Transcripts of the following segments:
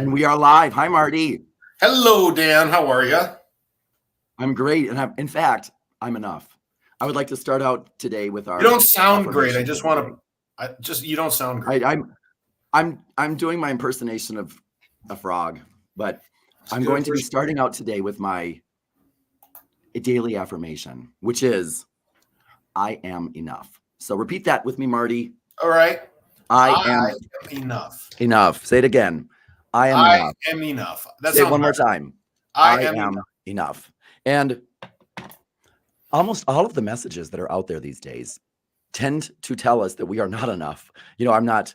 And we are live. Hi, Marty. Hello, Dan. How are you? I'm great. And in fact, I'm enough. I would like to start out today with our. You don't sound great. I just want to. You don't sound great. I'm doing my impersonation of a frog, but I'm going to be starting out today with my daily affirmation, which is, I am enough. So repeat that with me, Marty. All right. I am enough. Enough. Say it again. I am enough. Say it one more time. I am enough. And almost all of the messages that are out there these days tend to tell us that we are not enough. You know, I'm not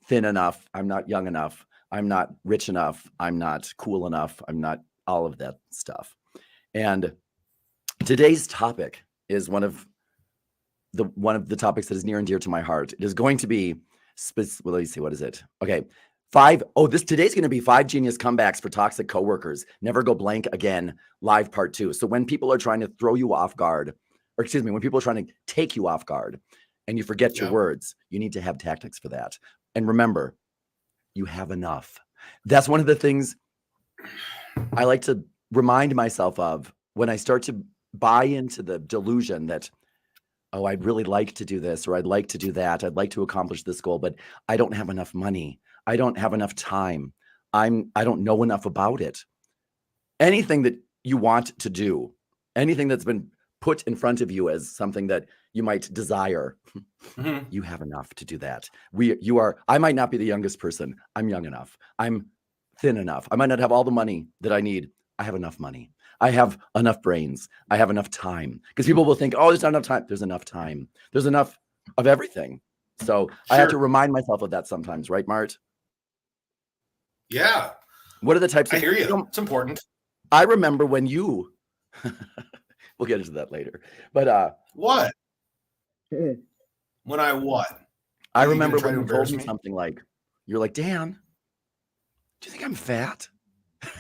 thin enough. I'm not young enough. I'm not rich enough. I'm not cool enough. I'm not all of that stuff. And today's topic is one of the topics that is near and dear to my heart. It is going to be well, let me see, what is it? Okay. Today's going to be 5 genius comebacks for toxic coworkers. Never go blank again. Live part 2. So when people are trying to throw you off guard, or excuse me, when people are trying to take you off guard and you forget your words, you need to have tactics for that. And remember, you have enough. That's one of the things I like to remind myself of when I start to buy into the delusion that, oh, I'd really like to do this, or I'd like to do that. I'd like to accomplish this goal, but I don't have enough money. I don't have enough time. I don't know enough about it. Anything that you want to do, anything that's been put in front of you as something that you might desire, you have enough to do that. I might not be the youngest person. I'm young enough. I'm thin enough. I might not have all the money that I need. I have enough money. I have enough brains. I have enough time. Because people will think, oh, there's not enough time. There's enough time. There's enough of everything. So I have to remind myself of that sometimes, right, Mart? Yeah. What are the types I hear you. It's important. I remember when you, we'll get into that later, but what? When I what? I remember when you told me something like, you're like, Dan, do you think I'm fat?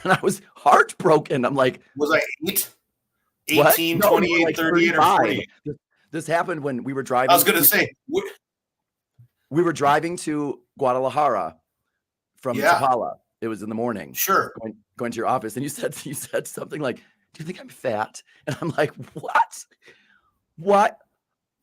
And I was heartbroken. I'm like, was I 18, what? 28, like 38, or 40? This happened when we were driving. I was going to say. We were driving to Guadalajara from Chapala. It was in the morning. Sure. Going to your office. And you said something like, do you think I'm fat? And I'm like, what?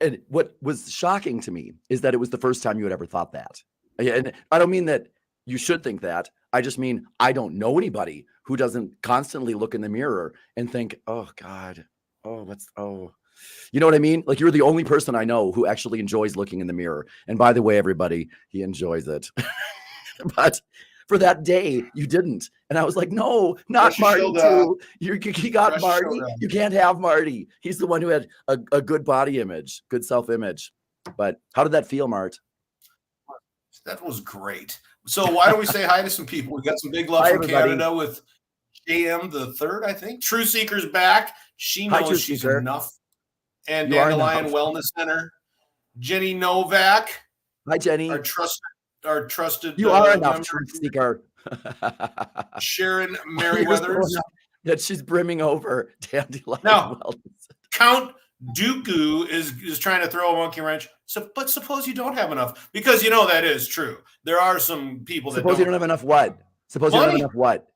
And what was shocking to me is that it was the first time you had ever thought that. And I don't mean that you should think that. I just mean, I don't know anybody who doesn't constantly look in the mirror and think, oh God, you know what I mean? Like, you're the only person I know who actually enjoys looking in the mirror. And by the way, everybody, he enjoys it. But for that day, you didn't. And I was like, no, not Marty too. He got Marty. You can't have Marty. He's the one who had a good body image, good self-image. But how did that feel, Mart? That was great. So why don't we say hi to some people? We got some big love from Canada with JM the third, I think. True Seeker's back. She knows she's enough. And Dandelion Wellness Center. Jenny Novak. Hi, Jenny. Our trusted. You are enough, Truth Seeker. Sharon Merriweathers. That she's brimming over. Dandelion Wellness. Count Dooku is trying to throw a monkey wrench. But suppose you don't have enough, because you know that is true. There are some people that you don't have enough what? Suppose you don't have enough what?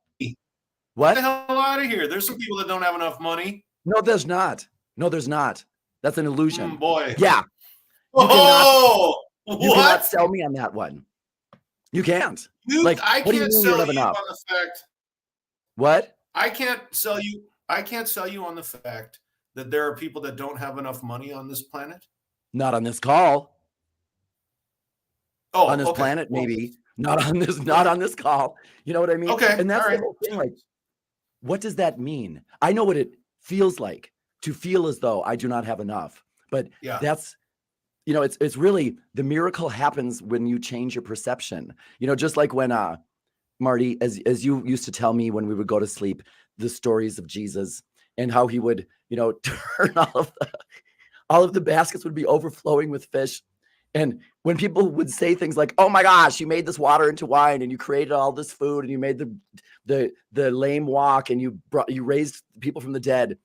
What? Get the hell out of here. There's some people that don't have enough money. No, there's not. That's an illusion. Boy. Yeah. You cannot sell me on that one. You can't. I can't sell you on the fact. What? I can't sell you on the fact that there are people that don't have enough money on this planet. Not on this call. Oh, on this planet, maybe. Not on this call. You know what I mean? Okay. And that's the whole thing. Like, what does that mean? I know what it feels like to feel as though I do not have enough. But that's, it's really, the miracle happens when you change your perception. Just like when Marty, as you used to tell me when we would go to sleep, the stories of Jesus and how he would, turn all of the baskets would be overflowing with fish. And when people would say things like, oh my gosh, you made this water into wine and you created all this food and you made the lame walk and you raised people from the dead.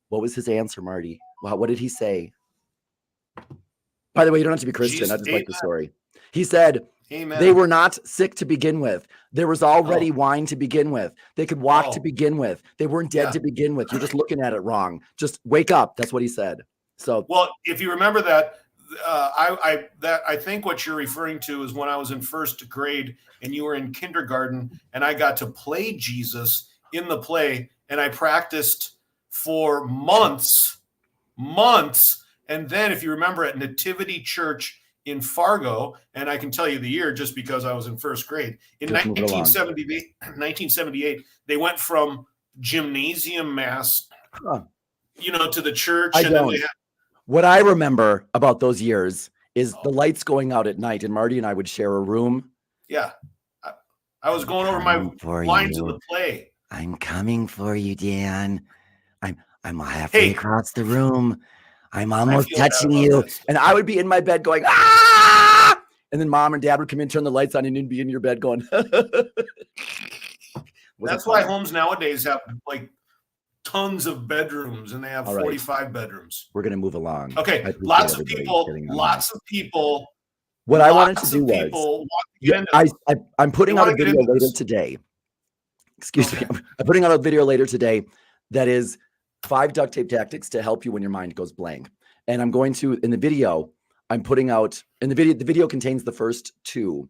What was his answer, Marty? Wow, what did he say? By the way, you don't have to be Christian. I just like the story. He said, Amen. They were not sick to begin with. There was already wine to begin with. They could walk to begin with. They weren't dead to begin with. You're just looking at it wrong. Just wake up. That's what he said. So, well, if you remember that, I think what you're referring to is when I was in first grade and you were in kindergarten, and I got to play Jesus in the play, and I practiced for months. And then, if you remember, at Nativity Church in Fargo, and I can tell you the year just because I was in first grade, in 1978, they went from gymnasium mass, to the church. What I remember about those years is the lights going out at night, and Marty and I would share a room. Yeah. I was going over my lines in the play. I'm coming for you, Dan. I'm halfway across the room. I'm almost touching you. And I would be in my bed going, ah! And then mom and dad would come in, turn the lights on, and you'd be in your bed going. That's why homes nowadays have like tons of bedrooms, and they have 45 bedrooms. We're going to move along. Okay. Lots of people. What I wanted to do was, I'm putting out a video later today. Excuse me. I'm putting out a video later today that is 5 duct tape tactics to help you when your mind goes blank. And I'm going to, in the video, I'm putting out, in the video contains the first 2,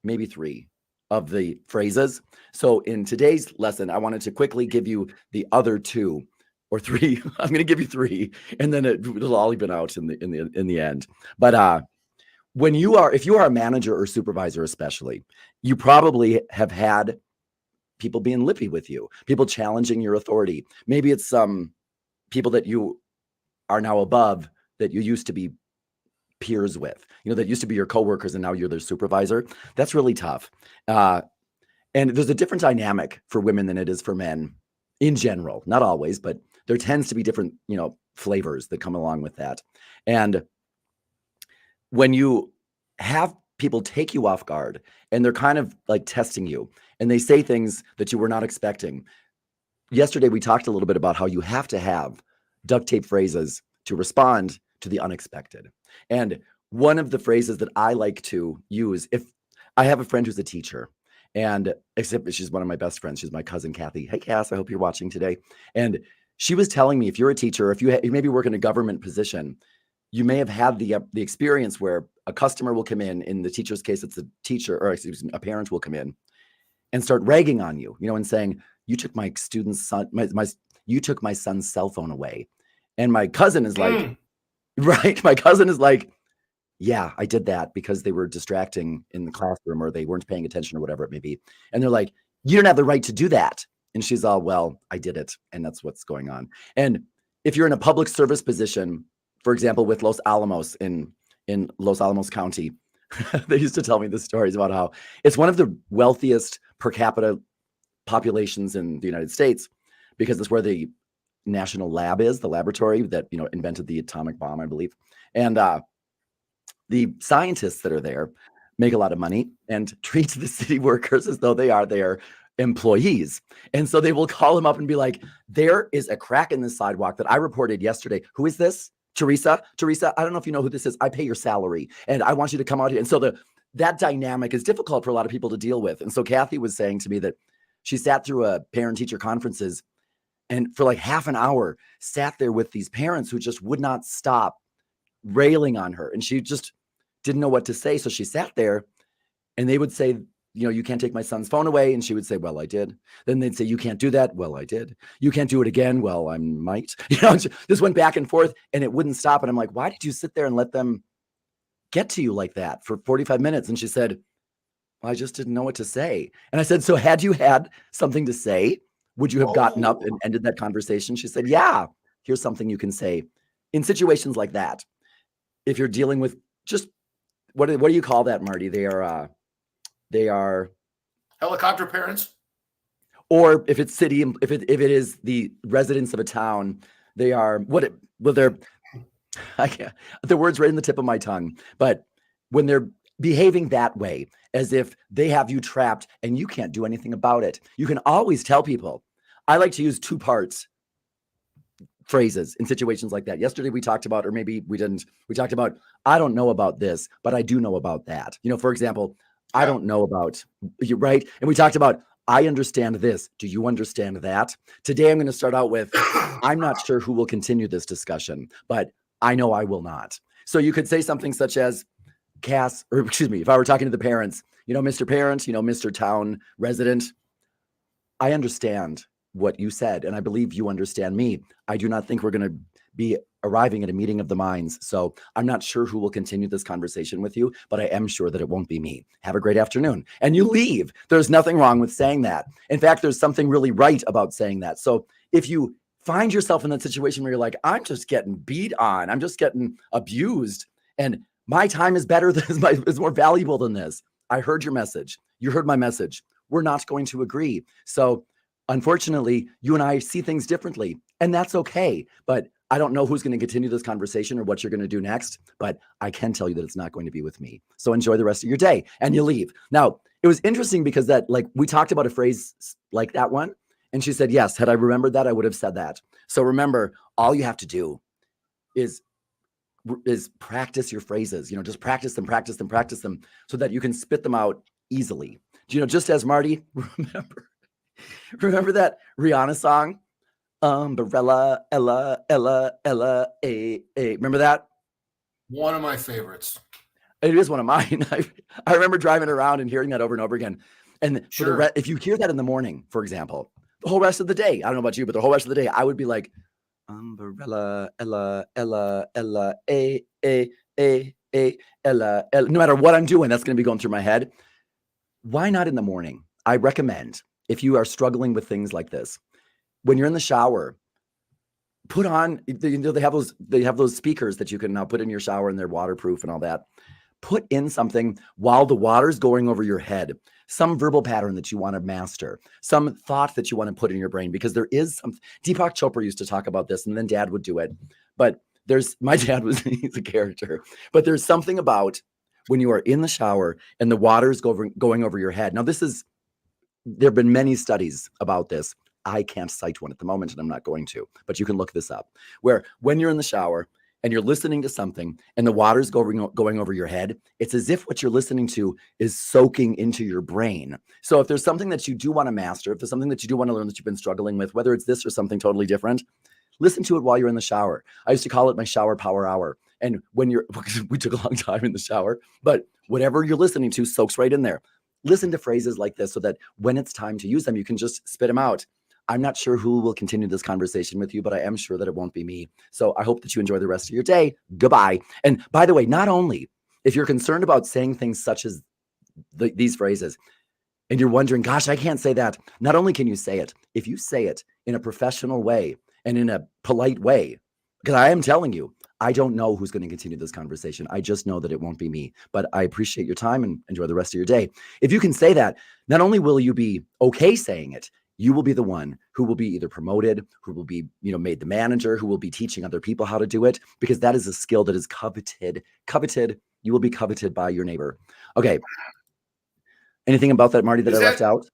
maybe 3 of the phrases. So in today's lesson, I wanted to quickly give you the other 2 or 3. I'm going to give you 3, and then it'll all even out in the end. But if you are a manager or supervisor, especially, you probably have had people being lippy with you, people challenging your authority. Maybe it's some people that you are now above that you used to be peers with, that used to be your coworkers, and now you're their supervisor. That's really tough. And there's a different dynamic for women than it is for men in general. Not always, but there tends to be different, flavors that come along with that. And when you have people take you off guard and they're kind of like testing you, and they say things that you were not expecting. Yesterday, we talked a little bit about how you have to have duct tape phrases to respond to the unexpected. And one of the phrases that I like to use, if I have a friend who's a teacher, and except she's one of my best friends, she's my cousin, Kathy. Hey, Cass, I hope you're watching today. And she was telling me, if you're a teacher, if you maybe work in a government position, you may have had the experience where a customer will come in the teacher's case, it's a teacher, or excuse me, a parent will come in and start ragging on you, and saying, you took my student's son, you took my son's cell phone away. And my cousin is like, right? My cousin is like, yeah, I did that because they were distracting in the classroom, or they weren't paying attention, or whatever it may be. And they're like, you don't have the right to do that. And she's all, well, I did it. And that's what's going on. And if you're in a public service position, for example, with Los Alamos in Los Alamos County, they used to tell me the stories about how it's one of the wealthiest per capita populations in the United States, because it's where the national lab is, the laboratory that, invented the atomic bomb, I believe. And the scientists that are there make a lot of money and treat the city workers as though they are their employees. And so they will call them up and be like, there is a crack in the sidewalk that I reported yesterday. Who is this? Teresa, I don't know if you know who this is. I pay your salary and I want you to come out here. And so that dynamic is difficult for a lot of people to deal with. And so Kathy was saying to me that she sat through a parent-teacher conferences and for like half an hour sat there with these parents who just would not stop railing on her. And she just didn't know what to say. So she sat there and they would say, you can't take my son's phone away. And she would say, well, I did. Then they'd say, you can't do that. Well, I did. You can't do it again. Well, I might. This went back and forth and it wouldn't stop. And I'm like, why did you sit there and let them get to you like that for 45 minutes? And she said, well, I just didn't know what to say. And I said, so had you had something to say, would you have gotten up and ended that conversation? She said, yeah, here's something you can say in situations like that. If you're dealing with just, what do you call that, Marty? They are helicopter parents, or if it's city, if it is the residents of a town, they are I can't, the word's right in the tip of my tongue, but when they're behaving that way, as if they have you trapped and you can't do anything about it, you can always tell people. I like to use 2 parts phrases in situations like that. Yesterday we talked about, or maybe we didn't, we talked about, I don't know about this, but I do know about that. For example, I don't know about you, right? And we talked about, I understand this. Do you understand that? Today, I'm going to start out with, I'm not sure who will continue this discussion, but I know I will not. So you could say something such as, Cass, or excuse me, if I were talking to the parents, Mr. Parent, Mr. Town resident, I understand what you said, and I believe you understand me. I do not think we're going to be arriving at a meeting of the minds. So I'm not sure who will continue this conversation with you, but I am sure that it won't be me. Have a great afternoon. And you leave. There's nothing wrong with saying that. In fact, there's something really right about saying that. So if you find yourself in that situation where you're like, I'm just getting beat on, I'm just getting abused, and my time is better than is more valuable than this. I heard your message. You heard my message. We're not going to agree. So unfortunately, you and I see things differently, and that's okay. But I don't know who's going to continue this conversation or what you're going to do next, but I can tell you that it's not going to be with me. So enjoy the rest of your day, and you leave. Now, it was interesting because we talked about a phrase like that one, and she said, yes, had I remembered that, I would have said that. So remember, all you have to do is practice your phrases, just practice them so that you can spit them out easily. Just as Marty, remember that Rihanna song? Umbrella, Ella, a. Remember that? One of my favorites. It is one of mine. I remember driving around and hearing that over and over again. And sure. If you hear that in the morning, for example, the whole rest of the day, I don't know about you, but the whole rest of the day, I would be like, umbrella, Ella, a, Ella. No matter what I'm doing, that's going to be going through my head. Why not in the morning? I recommend, if you are struggling with things like this, when you're in the shower, put on, they have those speakers that you can now put in your shower, and they're waterproof and all that. Put in something while the water's going over your head, some verbal pattern that you want to master, some thought that you want to put in your brain, because there is some. Deepak Chopra used to talk about this, and then Dad would do it. But my dad he's a character, but there's something about when you are in the shower and the water's going over your head. Now, there have been many studies about this. I can't cite one at the moment, and I'm not going to, but you can look this up, where when you're in the shower and you're listening to something and the water's going over your head, it's as if what you're listening to is soaking into your brain. So if there's something that you do want to master, if there's something that you do want to learn that you've been struggling with, whether it's this or something totally different, listen to it while you're in the shower. I used to call it my shower power hour. And we took a long time in the shower, but whatever you're listening to soaks right in there. Listen to phrases like this so that when it's time to use them, you can just spit them out. I'm not sure who will continue this conversation with you, but I am sure that it won't be me. So I hope that you enjoy the rest of your day. Goodbye. And by the way, not only if you're concerned about saying things such as these phrases, and you're wondering, gosh, I can't say that. Not only can you say it, if you say it in a professional way and in a polite way, because I am telling you, I don't know who's going to continue this conversation. I just know that it won't be me, but I appreciate your time and enjoy the rest of your day. If you can say that, not only will you be okay saying it, you will be the one who will be either promoted, who will be, made the manager, who will be teaching other people how to do it, because that is a skill that is coveted. You will be coveted by your neighbor. Okay. Anything about that, Marty, that I left out?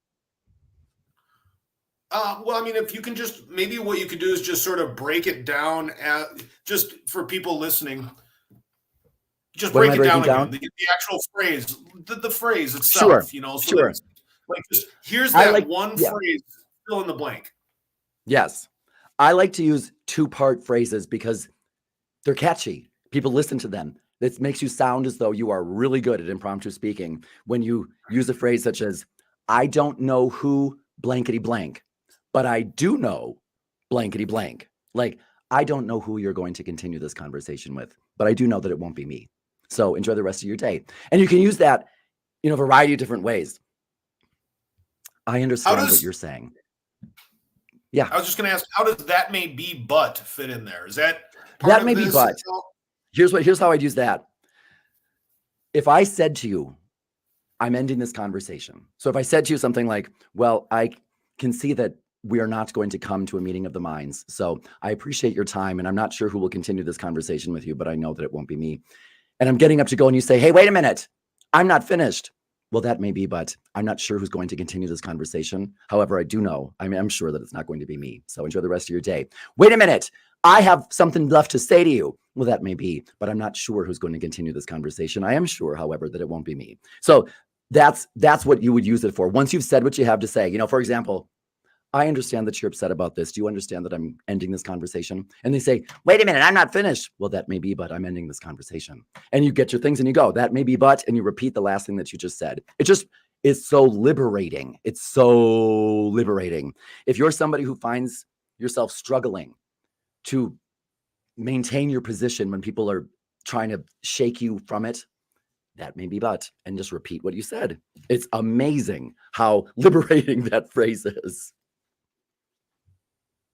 Well, I mean, if you can maybe what you could do is just sort of break it down just for people listening. Just break it down again. The actual phrase, the phrase itself, Sure. So sure. Here's that one phrase, fill in the blank. Yes. I like to use two-part phrases because they're catchy. People listen to them. It makes you sound as though you are really good at impromptu speaking when you use a phrase such as, I don't know who blankety blank, but I do know blankety blank. Like, I don't know who you're going to continue this conversation with, but I do know that it won't be me. So enjoy the rest of your day. And you can use that in a variety of different ways. I understand what you're saying. Yeah. I was just going to ask, how does that may be but fit in there? Is that that may be but? Here's how I'd use that. If I said to you, I'm ending this conversation. So if I said to you something like, well, I can see that we are not going to come to a meeting of the minds. So I appreciate your time, and I'm not sure who will continue this conversation with you, but I know that it won't be me. And I'm getting up to go, and you say, hey, wait a minute, I'm not finished. Well, that may be, but I'm not sure who's going to continue this conversation. However, I do know, I'm sure that it's not going to be me. So enjoy the rest of your day. Wait a minute, I have something left to say to you. Well, that may be, but I'm not sure who's going to continue this conversation. I am sure, however, that it won't be me. So That's what you would use it for. Once you've said what you have to say, for example, I understand that you're upset about this. Do you understand that I'm ending this conversation? And they say, wait a minute, I'm not finished. Well, that may be, but I'm ending this conversation. And you get your things and you go, that may be, but, and you repeat the last thing that you just said. It just is so liberating. It's so liberating. If you're somebody who finds yourself struggling to maintain your position when people are trying to shake you from it, that may be, but, and just repeat what you said. It's amazing how liberating that phrase is.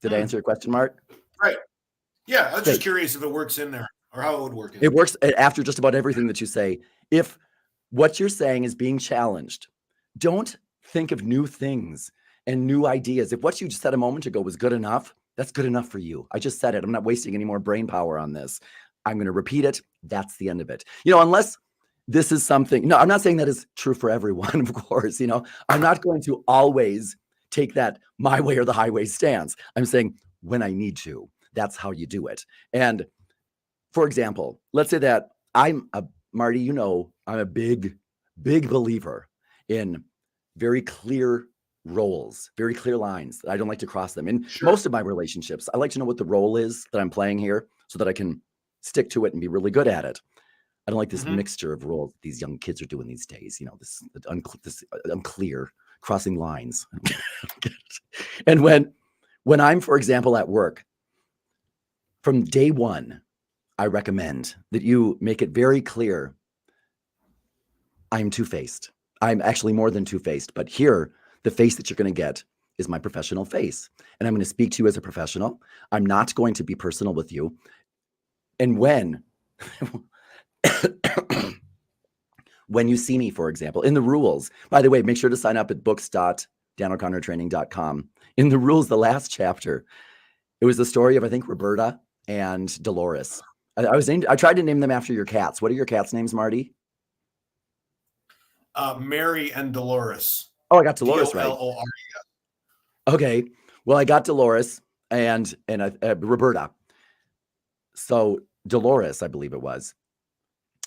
Did I answer your question, Mark? Right. Yeah, I was just curious if it works in there or how it would work. It works after just about everything that you say. If what you're saying is being challenged, don't think of new things and new ideas. If what you just said a moment ago was good enough, that's good enough for you. I just said it. I'm not wasting any more brain power on this. I'm going to repeat it. That's the end of it. Unless this is something, no, I'm not saying that is true for everyone, of course. I'm not going to always take that my way or the highway stance. I'm saying when I need to, that's how you do it. And for example, let's say that Marty, I'm a big, big believer in very clear roles, very clear lines. I don't like to cross them. In most of my relationships, I like to know what the role is that I'm playing here so that I can stick to it and be really good at it. I don't like this mixture of roles these young kids are doing these days. This unclear crossing lines. And when I'm, for example, at work, from day one, I recommend that you make it very clear I'm two-faced. I'm actually more than two-faced, but here, the face that you're going to get is my professional face. And I'm going to speak to you as a professional. I'm not going to be personal with you. And when you see me, for example, in the rules, by the way, make sure to sign up at books.danoconnor.training.com. In the rules, the last chapter, it was the story of, I think, Roberta and Dolores. I tried to name them after your cats. What are your cats' names, Marty? Mary and Dolores. Oh, I got Dolores right. Dolores. Okay. Well, I got Dolores and Roberta. So Dolores, I believe it was,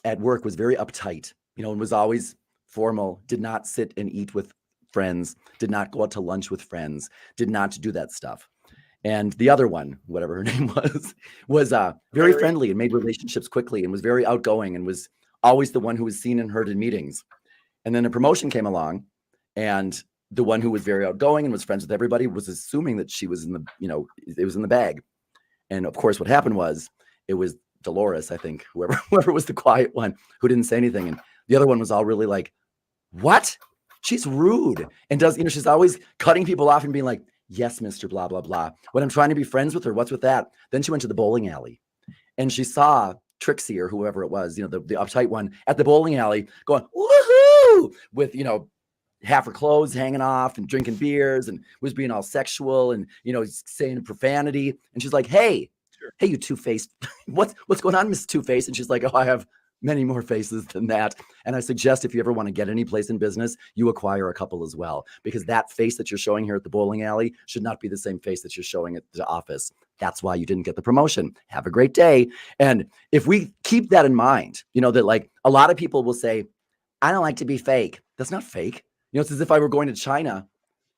at work was very uptight, and was always formal, did not sit and eat with friends, did not go out to lunch with friends, did not do that stuff. And the other one, whatever her name was very friendly and made relationships quickly and was very outgoing and was always the one who was seen and heard in meetings. And then a promotion came along, and the one who was very outgoing and was friends with everybody was assuming that she was in the, it was in the bag. And of course, what happened was it was Dolores, I think, whoever was the quiet one who didn't say anything. And the other one was all really like, what? She's rude. And she's always cutting people off and being like, yes, Mr. Blah, blah, blah. When I'm trying to be friends with her, what's with that? Then she went to the bowling alley and she saw Trixie or whoever it was, the uptight one at the bowling alley going, woohoo, with, half her clothes hanging off and drinking beers and was being all sexual and, saying profanity. And she's like, hey, you two-faced, what's going on, Miss Two-Face? And she's like, oh, I have many more faces than that. And I suggest if you ever want to get any place in business, you acquire a couple as well, because that face that you're showing here at the bowling alley should not be the same face that you're showing at the office. That's why you didn't get the promotion. Have a great day. And if we keep that in mind, that like a lot of people will say, I don't like to be fake. That's not fake. It's as if I were going to China.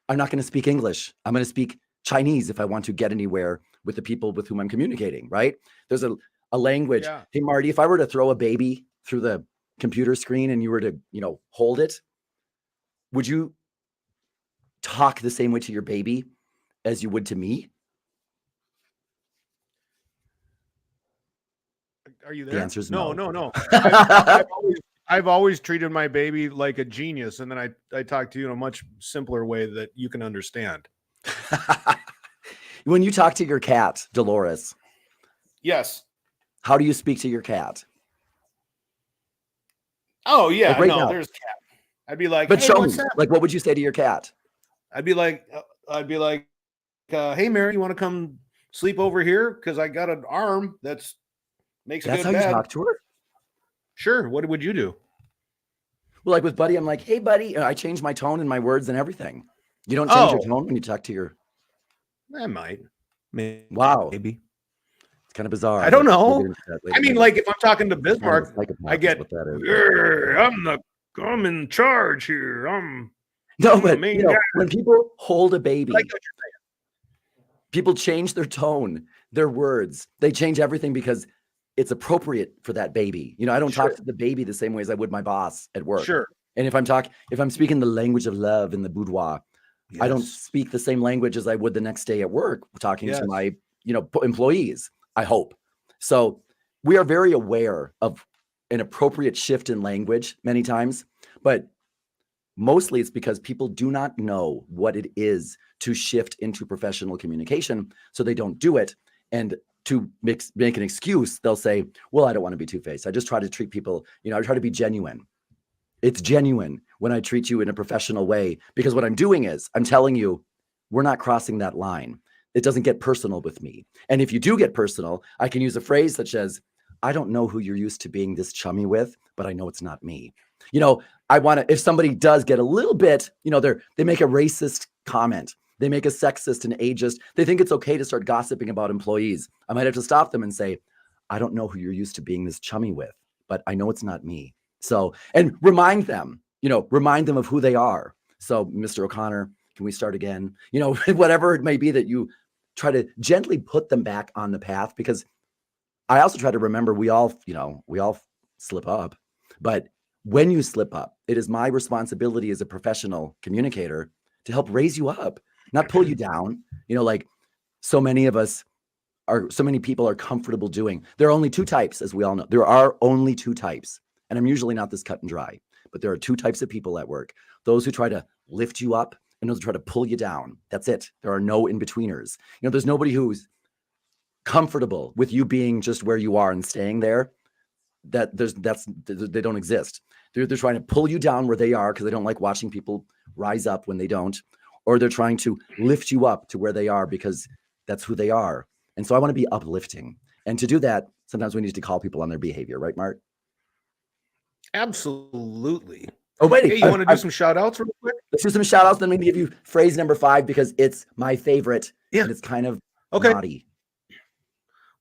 I'm not going to speak English. I'm going to speak Chinese if I want to get anywhere with the people with whom I'm communicating, right? There's a language. Yeah. Hey, Marty, if I were to throw a baby through the computer screen and you were to, hold it, would you talk the same way to your baby as you would to me? Are you there? The answer is no. No. I've always treated my baby like a genius, and then I talk to you in a much simpler way that you can understand. When you talk to your cat, Dolores. Yes. How do you speak to your cat? Oh, yeah. Like now. There's cat. I'd be like, but hey, show me. Like, what would you say to your cat? I'd be like, hey, Mary, you want to come sleep over here? Because I got an arm makes a good bed. That's how you talk to her? Sure. What would you do? Well, like with Buddy, I'm like, hey, Buddy. I change my tone and my words and everything. You don't change your tone when you talk to your... I might. Maybe. Wow. Maybe. It's kind of bizarre. I don't know. I mean, like if I'm talking to Bismarck, I get, I'm the I'm in charge here. No, but when people hold a baby, like what you're saying. People change their tone, their words. They change everything because it's appropriate for that baby. I don't talk to the baby the same way as I would my boss at work. Sure. And if I'm speaking the language of love in the boudoir, I don't speak the same language as I would the next day at work talking to my, employees, I hope. So we are very aware of an appropriate shift in language many times, but mostly it's because people do not know what it is to shift into professional communication, so they don't do it. And to make an excuse, they'll say, well, I don't want to be two-faced. I just try to treat people, I try to be genuine. It's genuine when I treat you in a professional way, because what I'm doing is I'm telling you, we're not crossing that line. It doesn't get personal with me. And if you do get personal, I can use a phrase such as, I don't know who you're used to being this chummy with, but I know it's not me. If somebody does get a little bit, they make a racist comment, they make a sexist and ageist, they think it's okay to start gossiping about employees. I might have to stop them and say, I don't know who you're used to being this chummy with, but I know it's not me. So, and remind them of who they are. So, Mr. O'Connor, can we start again? Whatever it may be, that you try to gently put them back on the path, because I also try to remember we all slip up, but when you slip up, it is my responsibility as a professional communicator to help raise you up, not pull you down. Like so many people are comfortable doing. There are only two types, as we all know. There are only two types. And I'm usually not this cut and dry, but there are two types of people at work. Those who try to lift you up and those who try to pull you down. That's it. There are no in-betweeners. There's nobody who's comfortable with you being just where you are and staying there. They don't exist. They're trying to pull you down where they are because they don't like watching people rise up when they don't, or they're trying to lift you up to where they are because that's who they are. And so I want to be uplifting. And to do that, sometimes we need to call people on their behavior, right, Mark? Absolutely. Oh, wait. Hey, you want to do some shout outs real quick? Let's do some shout outs. Then maybe give you phrase number 5 because it's my favorite. Yeah. And it's kind of naughty.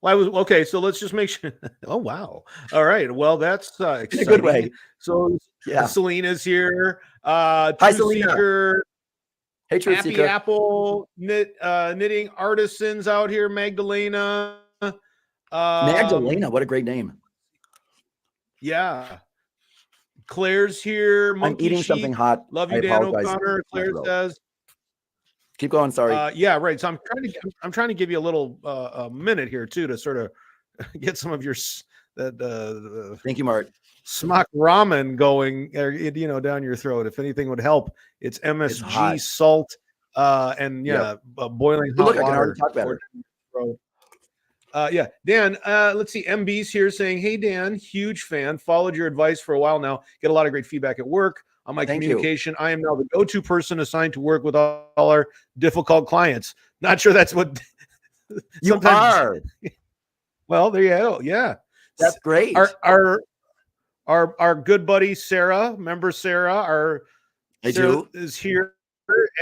Well, so let's just make sure. Oh, wow. All right. Well, that's exciting. In a good way. So Selena's here. Hi, Selena. Seeker. Hey, Truth Happy Seeker. Apple knitting artisans out here. Magdalena. Magdalena. What a great name. Yeah. Claire's here. I'm eating something hot. Love you, Dan O'Connor. Claire says. Keep going. Sorry. Yeah, right. So I'm trying to give you a little a minute here too to sort of get some of your thank you, Mark. Smock ramen going, down your throat. If anything would help, it's MSG salt and boiling hot water. Dan, let's see. MB's here saying, hey, Dan, huge fan. Followed your advice for a while now. Get a lot of great feedback at work on my communication. I am now the go-to person assigned to work with all our difficult clients. Not sure that's what you are. Well, there you go. Yeah. That's great. Our good buddy, Sarah, remember Sarah, is here.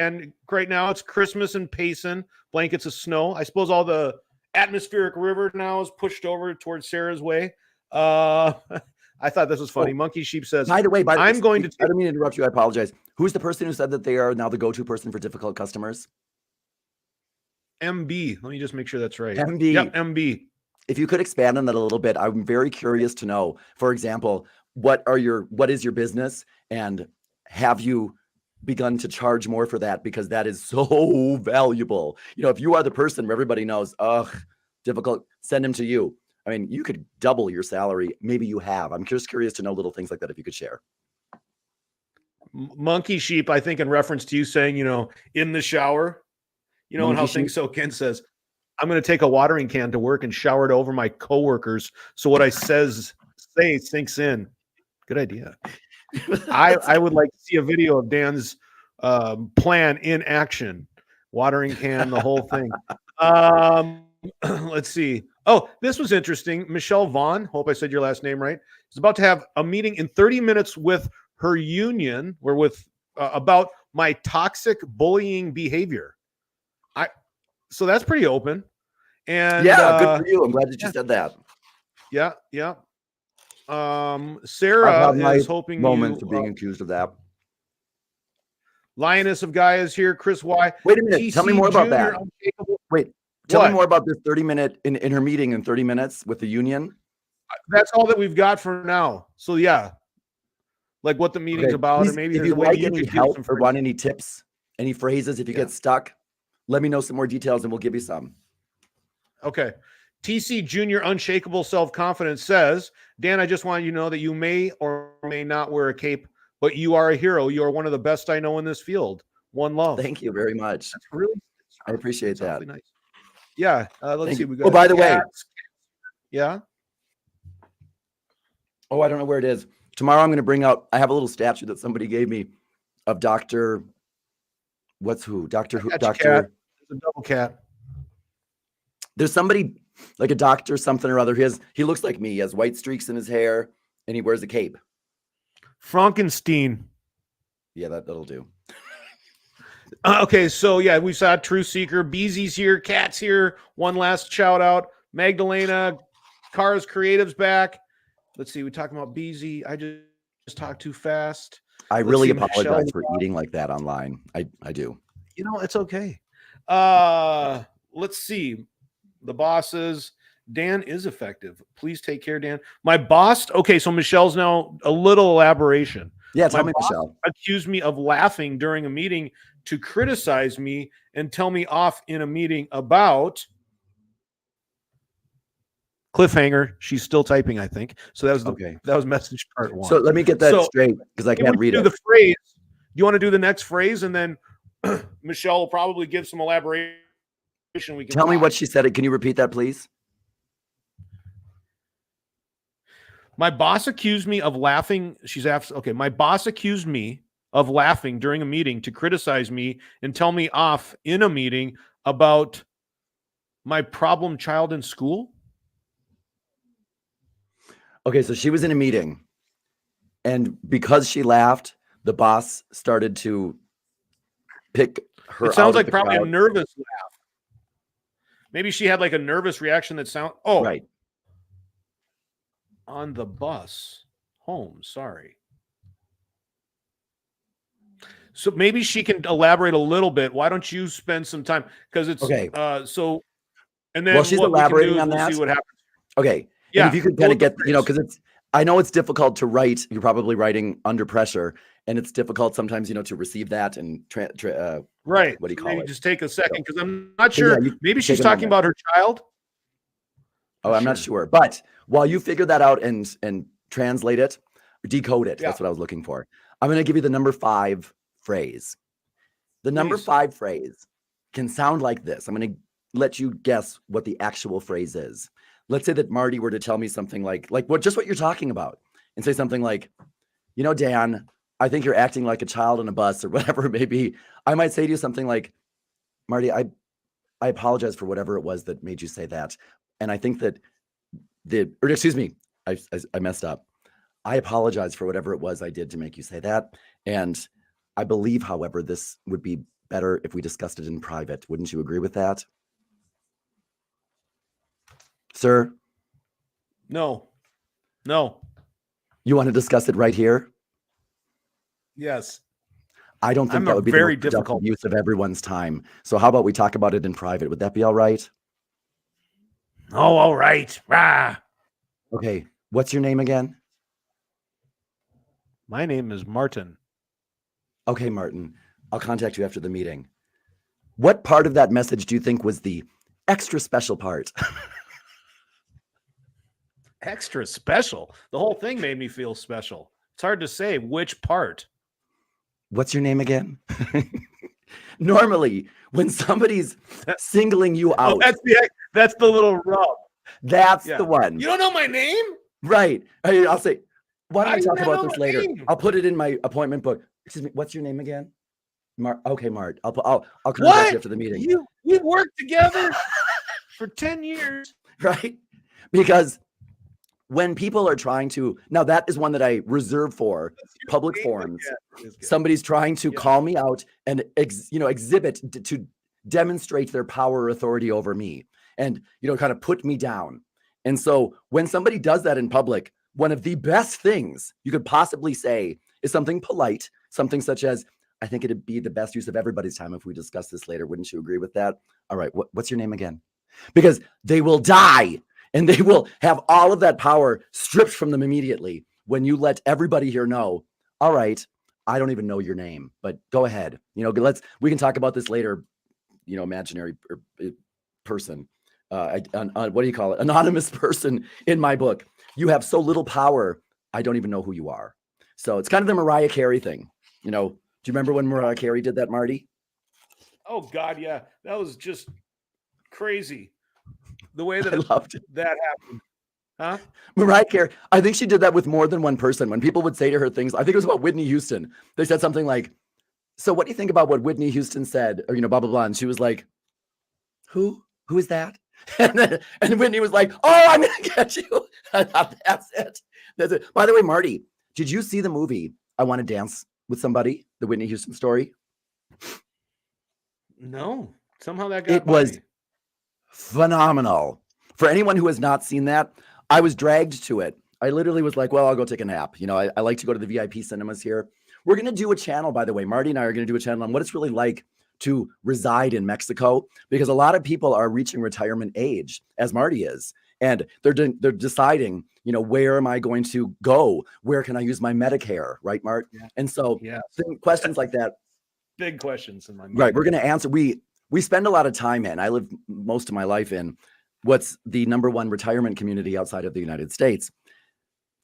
And right now it's Christmas in Payson, blankets of snow. I suppose all the atmospheric river now is pushed over towards Sarah's way. I thought this was funny. Monkey Sheep says, by the way, I don't mean to interrupt you. I apologize. Who's the person who said that they are now the go-to person for difficult customers? MB. Let me just make sure that's right. MB. Yep, MB. If you could expand on that a little bit, I'm very curious to know, for example, what is your business, and have you begun to charge more for that? Because that is so valuable. If you are the person where everybody knows, difficult, send them to you. I mean, you could double your salary. Maybe you have. I'm just curious to know little things like that if you could share. Monkey Sheep, I think in reference to you saying, in the shower, and how things so Kent says, I'm going to take a watering can to work and shower it over my coworkers. So what I say sinks in. Good idea. I would like to see a video of Dan's plan in action. Watering can, the whole thing. Let's see. Oh, this was interesting. Michelle Vaughn, hope I said your last name right, is about to have a meeting in 30 minutes with her union about my toxic bullying behavior. So that's pretty open. And good for you. I'm glad that you said that. Yeah. Sarah I've had is my hoping moments you. of being accused of that. Lioness of Gaia is here. Chris Y. Wait a minute. Tell me more about that. Unshakable. Wait. Tell What? me more about this 30-minute in her meeting in 30 minutes with the union. That's all that we've got for now. So yeah, like what the meeting's about, Please, or maybe if there's you a way like you any could give help some or want any tips, any phrases, if you get stuck, let me know some more details and we'll give you some. Okay. TC Junior Unshakable Self-Confidence says, Dan, I just want you to know that you may or may not wear a cape, but you are a hero. You are one of the best I know in this field. One love. Thank you very much. That's really, I appreciate that. Nice. Yeah. Let's see. We got. Oh, by the way. Yeah. Oh, I don't know where it is. Tomorrow I'm going to bring out, I have a little statue that somebody gave me of Dr. What's who? Dr. Who? Dr. Cat. There's a double cat. There's somebody like a doctor, something or other. He looks like me. He has white streaks in his hair and he wears a cape. Frankenstein. Yeah, that'll do. Okay, so yeah, we saw Truth Seeker. Beezy's here. Cat's here. One last shout out. Magdalena. Cars Creatives back. Let's see. We talking about Beezy. I just talked too fast. I really apologize for eating like that online. I do. You know, it's okay. Let's see. The bosses. Dan is effective. Please take care, Dan. My boss. Okay, so Michelle's now a little elaboration. Yeah, tell me, Michelle. Accused me of laughing during a meeting to criticize me and tell me off in a meeting about cliffhanger. She's still typing, I think. So that was that was message part 1. So let me get that straight because I can't read it. The phrase. Do you want to do the next phrase and then Michelle will probably give some elaboration? We can tell me what she said. Can you repeat that, please? My boss accused me of laughing. She's asked, okay, my boss accused me of laughing during a meeting to criticize me and tell me off in a meeting about my problem child in school. Okay, so she was in a meeting and because she laughed, the boss started to pick her. It sounds like probably a nervous laugh. Maybe she had like a nervous reaction that sound. Oh, right. On the bus home. Sorry. So maybe she can elaborate a little bit. Why don't you spend some time? Because it's okay. So, and then while she's elaborating on that, see what happens. Okay. Yeah. And if you could kind of get, because I know it's difficult to write. You're probably writing under pressure, and it's difficult sometimes, to receive that and right. What do you call it? Just take a second because I'm not sure. Yeah, maybe she's talking about her child. Oh, I'm not sure. But while you figure that out and translate it, decode it, that's what I was looking for. I'm going to give you the number 5 phrase. The number 5 phrase can sound like this. I'm going to let you guess what the actual phrase is. Let's say that Marty were to tell me something like just what you're talking about and say something like, Dan, I think you're acting like a child on a bus or whatever it may be. I might say to you something like, Marty, I apologize for whatever it was that made you say that. And I think that I messed up. I apologize for whatever it was I did to make you say that. And I believe, however, this would be better if we discussed it in private. Wouldn't you agree with that? Sir? No. You want to discuss it right here? Yes. I don't think that would be the most productive use of everyone's time. So how about we talk about it in private? Would that be all right? Oh, all right. Rah. Okay. What's your name again? My name is Martin. Okay, Martin. I'll contact you after the meeting. What part of that message do you think was the extra special part? Extra special? The whole thing made me feel special. It's hard to say which part. What's your name again? Normally, when somebody's singling you out. Oh, that's the little rub. That's the one. You don't know my name? Right. I'll say, why don't we talk about this later? Name? I'll put it in my appointment book. Excuse me, what's your name again? Okay, Mart. I'll contact you after the meeting. We worked together for 10 years. Right? Because when people are trying to, now that is one that I reserve for public forums. Somebody's trying to call me out and exhibit to demonstrate their power or authority over me and kind of put me down. And so when somebody does that in public, one of the best things you could possibly say is something polite, something such as, I think it'd be the best use of everybody's time if we discuss this later. Wouldn't you agree with that? All right. What's your name again? Because they will die and they will have all of that power stripped from them immediately when you let everybody here know, all right, I don't even know your name, but go ahead. We can talk about this later, imaginary person. What do you call it? Anonymous person in my book. You have so little power. I don't even know who you are. So it's kind of the Mariah Carey thing. Do you remember when Mariah Carey did that, Marty? Oh God. Yeah. That was just crazy. The way that I loved it. That happened. Huh? Mariah Carey, I think she did that with more than one person. When people would say to her things, I think it was about Whitney Houston. They said something like, so what do you think about what Whitney Houston said? Or, blah, blah, blah. And she was like, who is that? And Whitney was like, oh, I'm going to get you. I thought, that's it. By the way, Marty, did you see the movie I Want to Dance with Somebody? The Whitney Houston story? No. Somehow that got It was phenomenal. For anyone who has not seen that, I was dragged to it. I literally was like, well, I'll go take a nap. I like to go to the VIP cinemas here. We're going to do a channel, by the way. Marty and I are going to do a channel on what it's really like to reside in Mexico, because a lot of people are reaching retirement age, as Marty is, and they're deciding, where am I going to go? Where can I use my Medicare? Right, Mart? Yeah. And so questions like that. Big questions in my mind. Right. We're going to answer. We spend a lot of time in, I live most of my life in what's the number one retirement community outside of the United States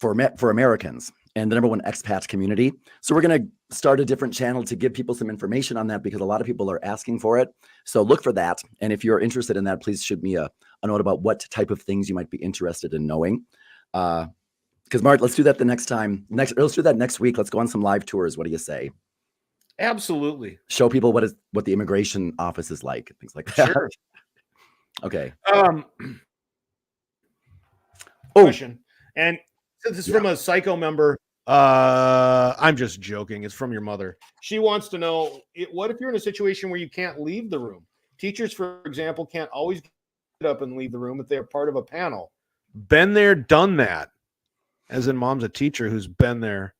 for Americans, and the number one expat community. So we're going to start a different channel to give people some information on that, because a lot of people are asking for it. So look for that. And if you're interested in that, please shoot me a note about what type of things you might be interested in knowing. Because Mart, let's do that the next time. Let's do that next week. Let's go on some live tours. What do you say? Absolutely. Show people what the immigration office is like, things like that. Sure. Okay. Question. And this is from a psycho member. I'm just joking. It's from your mother. She wants to know, what if you're in a situation where you can't leave the room? Teachers, for example, can't always get up and leave the room if they're part of a panel. Been there, done that. As in, mom's a teacher who's been there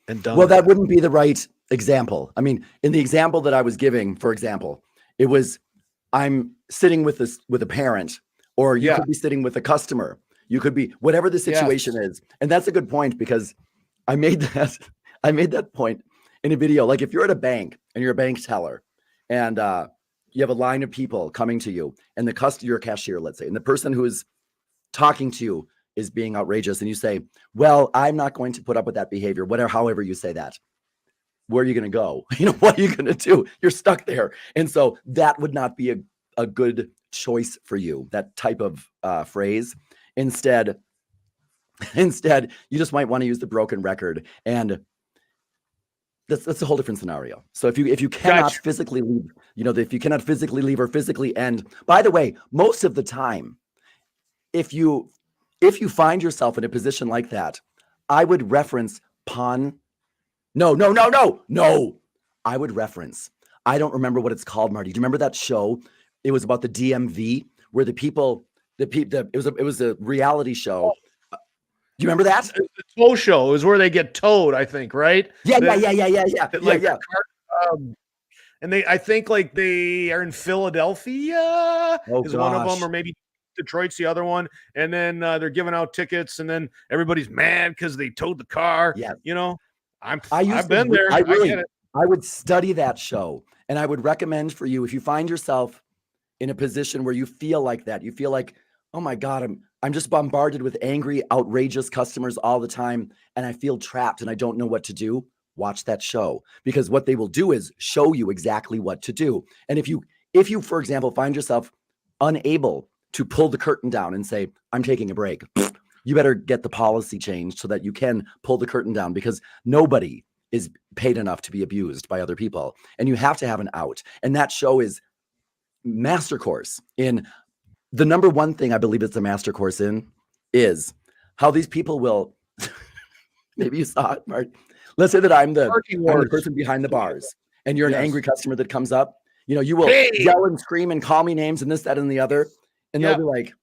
and done that. Wouldn't be the right example. I mean, in the example that I was giving, for example, it was, I'm sitting with a parent, or you could be sitting with a customer. You could be whatever the situation is. And that's a good point, because I made that point in a video. Like, if you're at a bank and you're a bank teller, and you have a line of people coming to you, and you're a cashier, let's say, and the person who is talking to you is being outrageous, and you say, well, I'm not going to put up with that behavior, however you say that. Where are you going to go? What are you going to do? You're stuck there. And so that would not be a good choice for you, that type of phrase. Instead, you just might want to use the broken record, and that's a whole different scenario. So if you cannot physically leave, if you cannot physically leave or physically end. By the way, most of the time, if you find yourself in a position like that, I would reference No. I would reference. I don't remember what it's called, Marty. Do you remember that show? It was about the DMV, where it was a reality show. Do you remember that? The tow show is where they get towed, I think, right? Yeah. And I think like they are in Philadelphia is one of them, or maybe Detroit's the other one. And then they're giving out tickets, and then everybody's mad because they towed the car. Yeah. I've been there. I get it. I would study that show, and I would recommend for you, if you find yourself in a position where you feel like that, you feel like, oh my God, I'm just bombarded with angry, outrageous customers all the time, and I feel trapped and I don't know what to do. Watch that show, because what they will do is show you exactly what to do. And if you, for example, find yourself unable to pull the curtain down and say, I'm taking a break, you better get the policy changed so that you can pull the curtain down, because nobody is paid enough to be abused by other people. And you have to have an out. And that show is master course in the number one thing I believe it's a master course in is how these people will, maybe you saw it, Mark. Let's say that I'm the person behind the bars, and you're an angry customer that comes up. You will yell and scream and call me names and this, that, and the other. And they'll be like,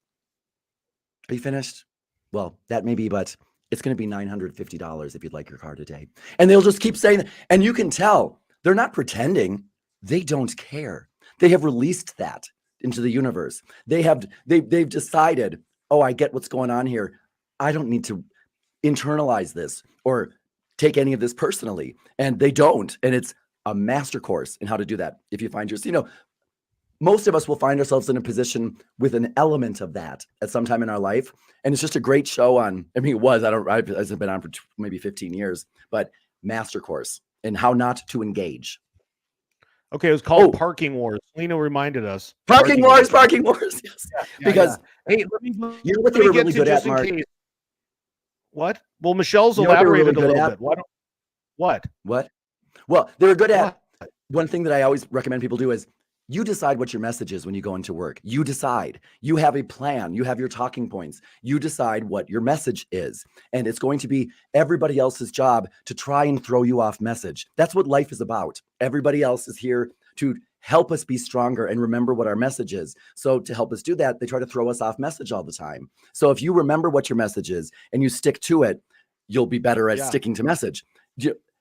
are you finished? Well, that may be, but It's going to be $950 if you'd like your car today. And they'll just keep saying that. And you can tell they're not pretending. They don't care. They have released that into the universe. They've decided, oh, I get what's going on here. I don't need to internalize this or take any of this personally. And they don't. And it's a master course in how to do that. If you find most of us will find ourselves in a position with an element of that at some time in our life. And it's just a great show on, it hasn't been on for maybe 15 years, but master course in how not to engage. Okay, it was called Parking Wars. Lena reminded us. Parking Wars. Yes. Yeah, because hey, let me what they were really good at, Mark. What? Well, Michelle's elaborated really a little bit. What? Well, they were good at one thing that I always recommend people do is you decide what your message is when you go into work. You decide. You have a plan. You have your talking points. You decide what your message is. And it's going to be everybody else's job to try and throw you off message. That's what life is about. Everybody else is here to help us be stronger and remember what our message is. So to help us do that, they try to throw us off message all the time. So if you remember what your message is and you stick to it, you'll be better at sticking to message.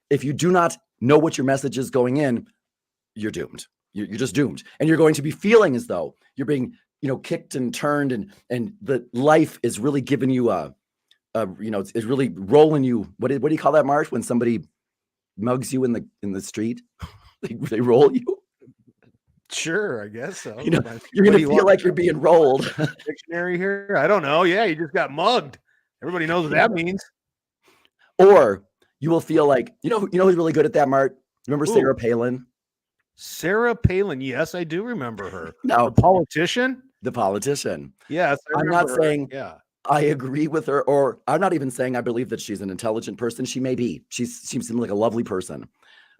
If you do not know what your message is going in, you're doomed. You're just doomed. And you're going to be feeling as though you're being, kicked and turned and the life is really giving you it's really rolling you. What do you call that, Marsh? When somebody mugs you in the street, they roll you. Sure, I guess so. You're going to feel like you're being rolled. Dictionary here? I don't know. Yeah, you just got mugged. Everybody knows what that means. Or you will feel like, who's really good at that, Mark? Remember Sarah Palin? Sarah Palin. Yes, I do remember her. No. The politician? The politician. Yes. I'm not saying I agree with her, or I'm not even saying I believe that she's an intelligent person. She may be. She seems like a lovely person.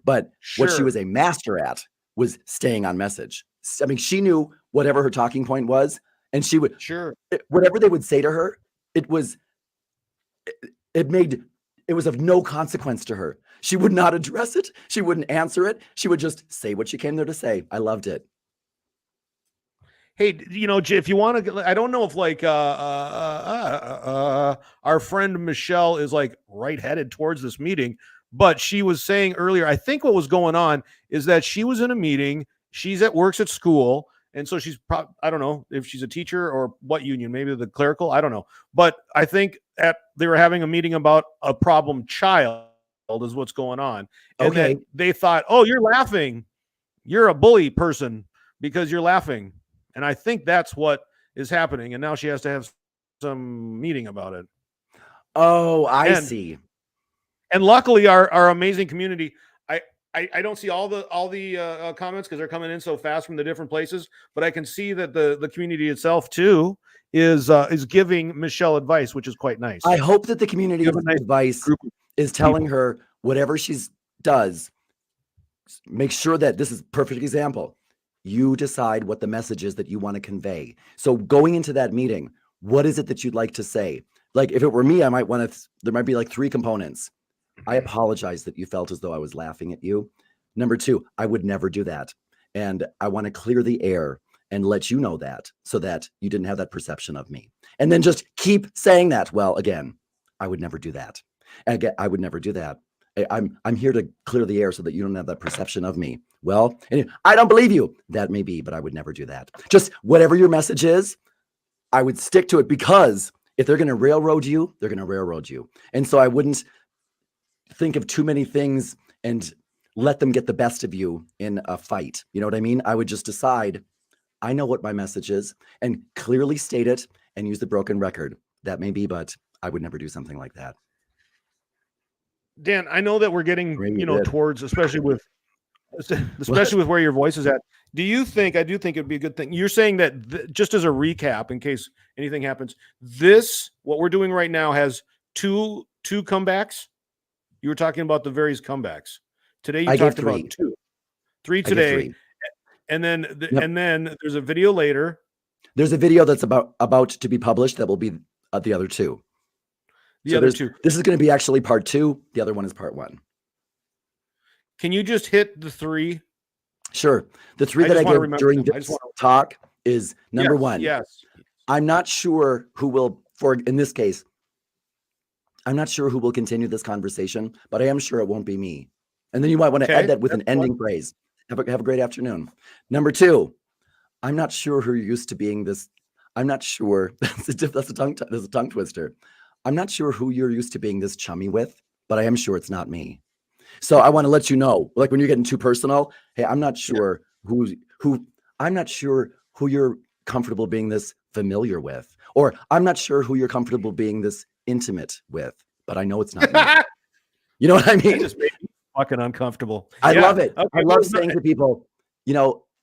But what she was a master at was staying on message. I mean, she knew whatever her talking point was, and she would whatever they would say to her, it was of no consequence to her. She would not address it. She wouldn't answer it. She would just say what she came there to say. I loved it. Hey, if you want to, I don't know if our friend Michelle is right headed towards this meeting, but she was saying earlier, I think what was going on is that she was in a meeting. Works at school. And so she's I don't know if she's a teacher or what union, maybe the clerical. I don't know. But I think they were having a meeting about a problem child is what's going on. And then they thought, oh, you're laughing. You're a bully person because you're laughing. And I think that's what is happening. And now she has to have some meeting about it. Oh, I see. And luckily our amazing community, I don't see all the comments because they're coming in so fast from the different places, but I can see that the community itself too is giving Michelle advice, which is quite nice. I hope that the community advice is telling her whatever she does, make sure that this is a perfect example. You decide what the message is that you want to convey. So going into that meeting, what is it that you'd like to say? Like if it were me, I might want to, there might be 3 components. I apologize that you felt as though I was laughing at you. Number 2, I would never do that. And I want to clear the air and let you know that so that you didn't have that perception of me. And then just keep saying that. Well, again, I would never do that. And again, I would never do that. I'm here to clear the air so that you don't have that perception of me. Well, I don't believe you. That may be, but I would never do that. Just whatever your message is, I would stick to it because if they're going to railroad you, they're going to railroad you. And so I wouldn't think of too many things and let them get the best of you in a fight. You know what I mean? I would just decide, I know what my message is and clearly state it and use the broken record. That may be, but I would never do something like that. Dan, I know that we're getting, towards, especially with where your voice is at. Do you think, I do think it'd be a good thing. You're saying that just as a recap, in case anything happens, what we're doing right now has two comebacks. You were talking about the various comebacks. Today you talked about 2. 3 today. And then and then there's a video later. There's a video that's about to be published that will be the other 2. The other 2. This is going to be actually part 2. The other one is part 1. Can you just hit the 3? Sure. The 3 that I gave during this talk is number 1. Yes. I'm not sure who will, in this case, I'm not sure who will continue this conversation, but I am sure it won't be me. And then you might want to add that with an ending phrase. Have a great afternoon. Number 2, I'm not sure who you're used to being this. I'm not sure. That's a tongue twister. I'm not sure who you're used to being this chummy with, but I am sure it's not me. So I want to let you know, like when you're getting too personal, hey, I'm not sure I'm not sure who you're comfortable being this familiar with, or I'm not sure who you're comfortable being this intimate with, but I know it's not me. You know what I mean? It just made me fucking uncomfortable. I love it. Okay, I love saying to people,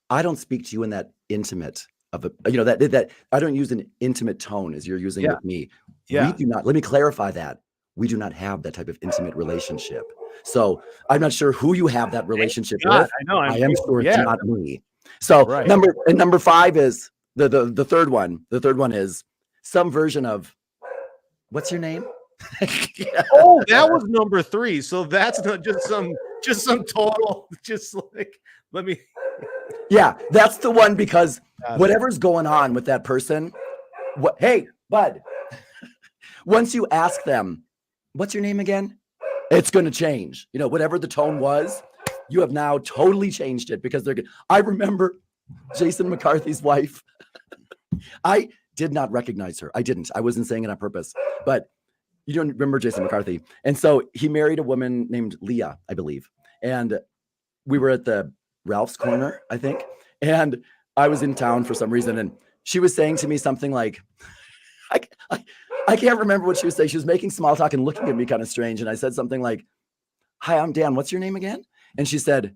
I don't speak to you in that intimate of a, that I don't use an intimate tone as you're using with me. Yeah. We do not, let me clarify that. We do not have that type of intimate relationship. So I'm not sure who you have that relationship with. I know. I am sure it's not me. So number 5 is the third one. The third one is some version of, what's your name? Oh, that was number 3. So that's not just some total, just like, let me. Yeah, that's the one, because whatever's going on with that person, hey, bud, once you ask them, what's your name again? It's going to change. Whatever the tone was, you have now totally changed it, because they're good. I remember Jason McCarthy's wife. I did not recognize her. I didn't. I wasn't saying it on purpose, but you don't remember Jason McCarthy. And so he married a woman named Leah, I believe. And we were at the Ralph's Corner, I think. And I was in town for some reason. And she was saying to me something like, I can't remember what she was saying. She was making small talk and looking at me kind of strange. And I said something like, hi, I'm Dan. What's your name again? And she said,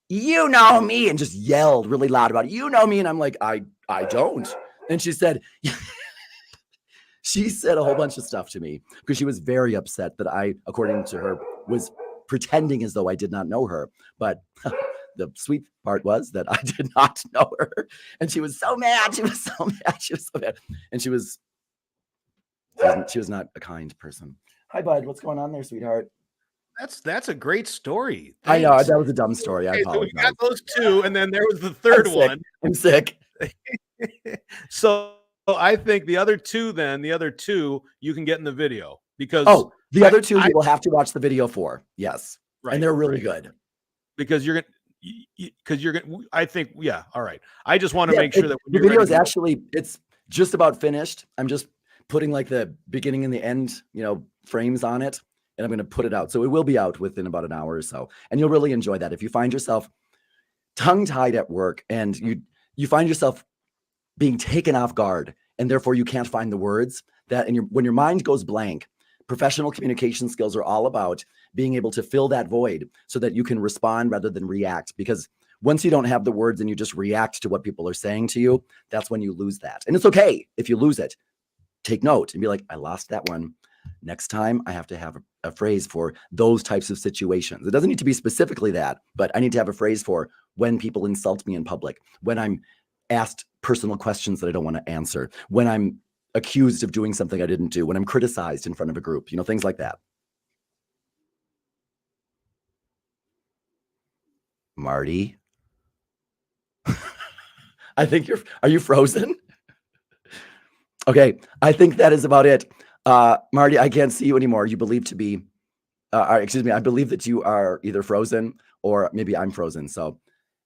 you know me, and just yelled really loud about it. You know me. And I'm like, I don't. And she said, she said a whole bunch of stuff to me because she was very upset that I, according to her, was pretending as though I did not know her. But the sweet part was that I did not know her. And she was so mad. She was so mad. And she was not a kind person. Hi, bud. What's going on there, sweetheart? That's a great story. Thanks. I know that was a dumb story. I apologize. So we got those 2, and then there was the third one. I'm sick. So I think the other two you can get in the video, because the other two you will have to watch the video for. Yes, right, and they're really good, because you're gonna. I think all right. I just want to make sure that the video is actually it's just about finished. I'm just putting like the beginning and the end, frames on it. And I'm going to put it out. So it will be out within about an hour or so. And you'll really enjoy that. If you find yourself tongue-tied at work and you find yourself being taken off guard, and therefore you can't find the words, when your mind goes blank, professional communication skills are all about being able to fill that void so that you can respond rather than react. Because once you don't have the words and you just react to what people are saying to you, that's when you lose that. And it's okay if you lose it. Take note and be like, I lost that one. Next time I have to have a phrase for those types of situations. It doesn't need to be specifically that, but I need to have a phrase for when people insult me in public, when I'm asked personal questions that I don't want to answer, when I'm accused of doing something I didn't do, when I'm criticized in front of a group, things like that. Marty, I think are you frozen? Okay, I think that is about it. Marty, I can't see you anymore. You believe to be, I believe that you are either frozen or maybe I'm frozen. So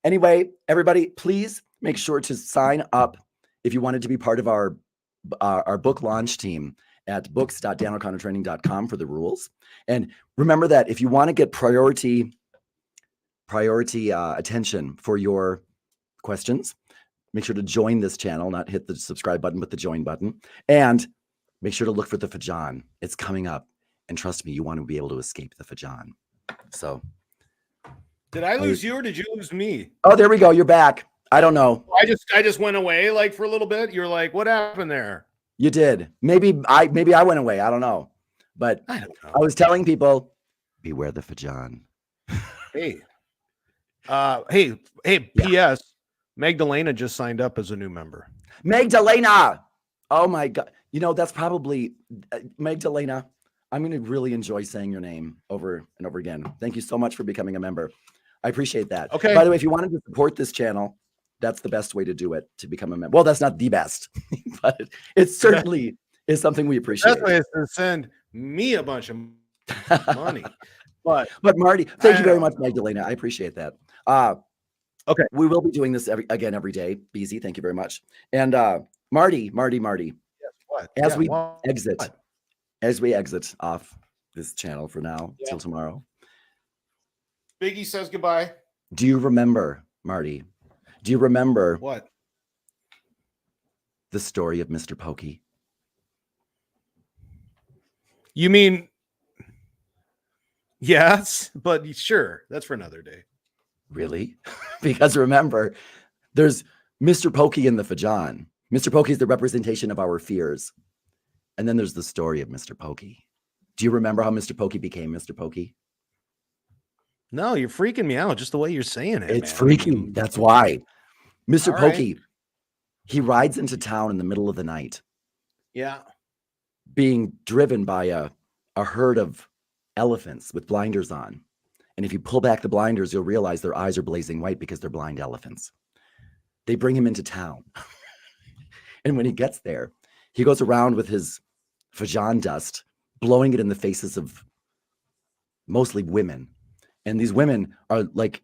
anyway, everybody, please make sure to sign up if you wanted to be part of our book launch team at books.danoconnortraining.com for the rules. And remember that if you want to get priority attention for your questions, make sure to join this channel, not hit the subscribe button, but the join button. And make sure to look for the Fajan. It's coming up. And trust me, you want to be able to escape the Fajan. So. Did I lose you or did you lose me? Oh, there we go. You're back. I don't know. I just went away like for a little bit. You're like, what happened there? You did. Maybe I went away. I don't know. But I was telling people, beware the Fajan. Hey. Hey, P.S. Magdalena just signed up as a new member. Magdalena. Oh my God. That's probably Magdalena. I'm going to really enjoy saying your name over and over again. Thank you so much for becoming a member. I appreciate that. Okay. By the way, if you wanted to support this channel, that's the best way to do it, to become a member. Well, that's not the best, but it certainly is something we appreciate. That's why it's to send me a bunch of money. But Marty, thank you very much, Magdalena. I appreciate that. Okay. We will be doing this every day. BZ, thank you very much. And Marty. As we exit off this channel for now till tomorrow. Biggie says goodbye. Do you remember, Marty? Do you remember what? The story of Mr. Pokey? You mean yes, but sure, that's for another day. Really? Because remember, there's Mr. Pokey and the Fajan. Mr. Pokey is the representation of our fears. And then there's the story of Mr. Pokey. Do you remember how Mr. Pokey became Mr. Pokey? No, you're freaking me out just the way you're saying it. It's man. freaking. That's why. Mr. All Pokey, right. He rides into town in the middle of the night. Yeah. Being driven by a herd of elephants with blinders on. And if you pull back the blinders, you'll realize their eyes are blazing white because they're blind elephants. They bring him into town. And when he gets there, he goes around with his Fajan dust, blowing it in the faces of mostly women. And these women are like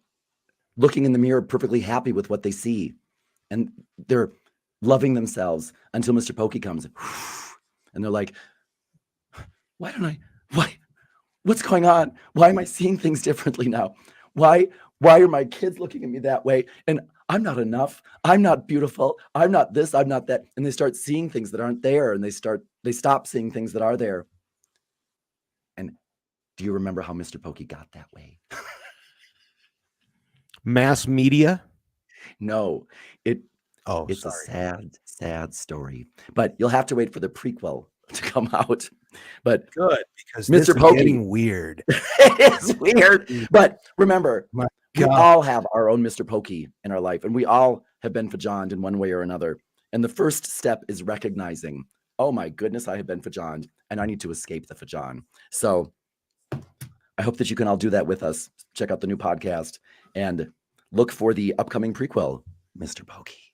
looking in the mirror, perfectly happy with what they see. And they're loving themselves until Mr. Pokey comes. And they're like, what's going on? Why am I seeing things differently now? Why are my kids looking at me that way? And I'm not enough. I'm not beautiful. I'm not this. I'm not that. And they start seeing things that aren't there. And they stop seeing things that are there. And do you remember how Mr. Pokey got that way? Mass media? No, it's a sad story. But you'll have to wait for the prequel to come out. But good, because Mr. Pokey, getting weird. It is weird. But remember, we all have our own Mr. Pokey in our life, and we all have been fajaned in one way or another. And the first step is recognizing, oh my goodness, I have been fajaned, and I need to escape the fajan. So I hope that you can all do that with us. Check out the new podcast and look for the upcoming prequel, Mr. Pokey.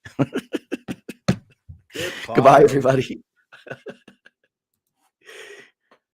Goodbye, everybody.